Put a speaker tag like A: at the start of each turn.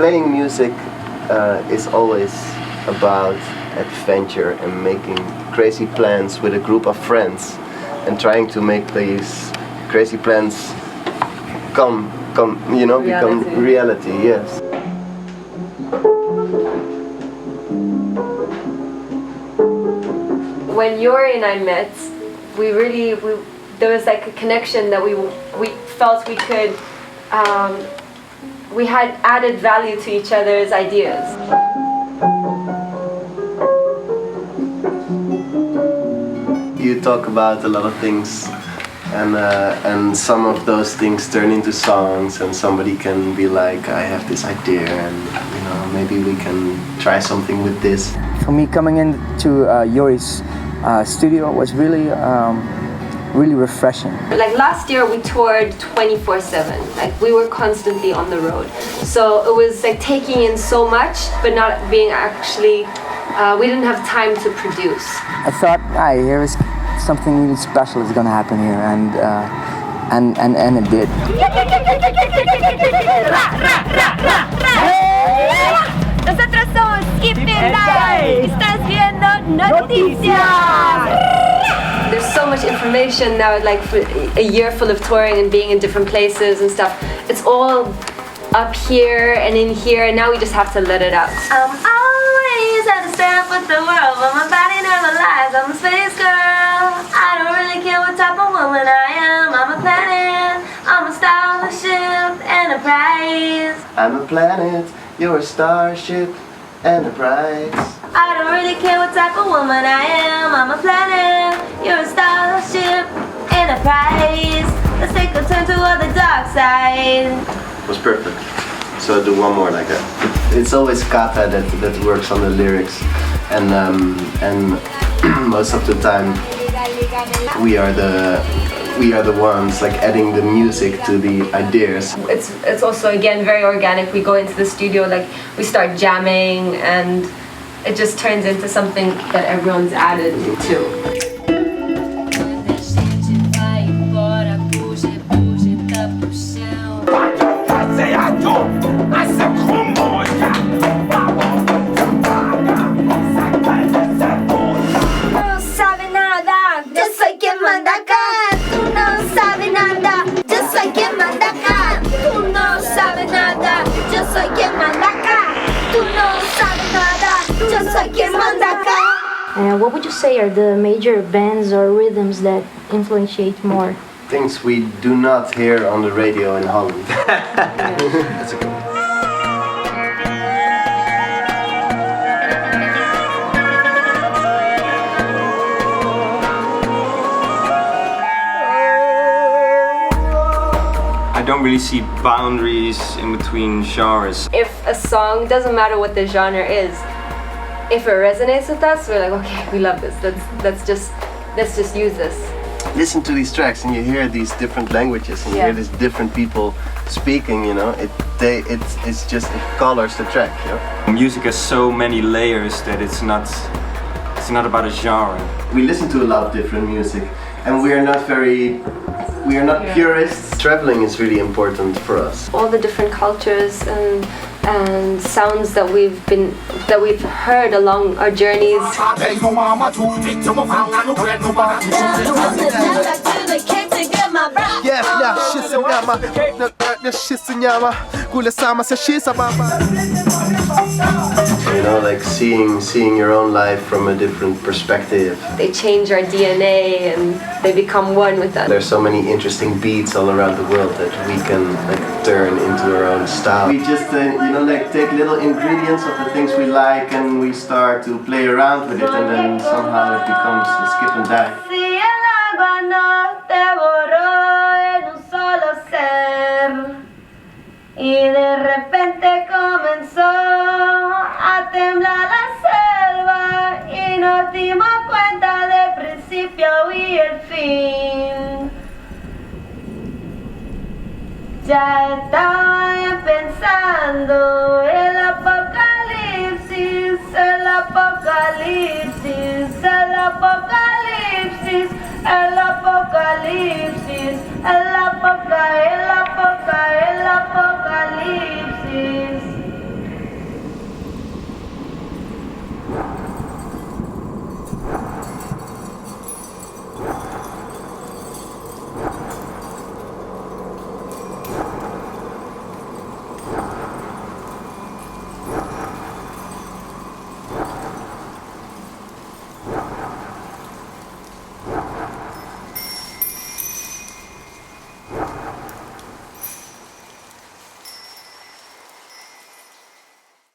A: Playing music is always about adventure and making crazy plans with a group of friends and trying to make these crazy plans become reality, yes.
B: When Yuri and I met, there was like a connection that we felt we could, we had added value to each other's ideas.
A: You talk about a lot of things, and some of those things turn into songs, and somebody can be like, I have this idea, and maybe we can try something with this.
C: For me, coming into Yuri's studio was really really refreshing.
B: Like last year we toured 24/7, like we were constantly on the road. So it was like taking in so much, but not being actually, we didn't have time to produce.
C: I thought, here is something really special is gonna happen here, and it did.
B: Nosotros somos skip&die. Estás viendo noticias. There's so much information now, like for a year full of touring and being in different places and stuff. It's all up here and in here, and now we just have to let it out. I'm always at a step with the world, but my body never lies. I'm a space girl. I don't really care what type of woman I am. I'm a planet. I'm a starship Enterprise.
A: I'm a planet. You're a starship Enterprise.
B: I don't really care what type of woman I am. I'm a planet. You're a starship Enterprise. Let's take a turn toward the dark side.
A: It was perfect. So I'll do one more like that. It's always Kata that works on the lyrics, and most of the time we are the ones like adding the music to the ideas.
B: It's also again very organic. We go into the studio, like we start jamming, and it just turns into something that everyone's added to.
D: What would you say are the major bands or rhythms that influence more?
A: Things we do not hear on the radio in Holland. That's a good one.
E: I don't really see boundaries in between genres.
B: If a song, doesn't matter what the genre is, if it resonates with us, we're like, okay, we love this. Let's just use this.
A: Listen to these tracks, and you hear these different languages, and you hear these different people speaking. It colors the track.
E: Music has so many layers that it's not about a genre.
A: We listen to a lot of different music, and we are not purists. Traveling is really important for us.
B: All the different cultures and sounds that we've heard along our journeys.
A: Like seeing your own life from a different perspective.
B: They change our DNA and they become one with us.
A: There's so many interesting beats all around the world that we can turn into our own style. We just take little ingredients of the things we like, and we start to play around with it, and then somehow it becomes a skip and die.
B: Y de repente comenzó a temblar la selva y nos dimos cuenta del principio y el fin. Ya estaba pensando el apocalipsis, el apocalipsis, el apocalipsis, el apocalipsis.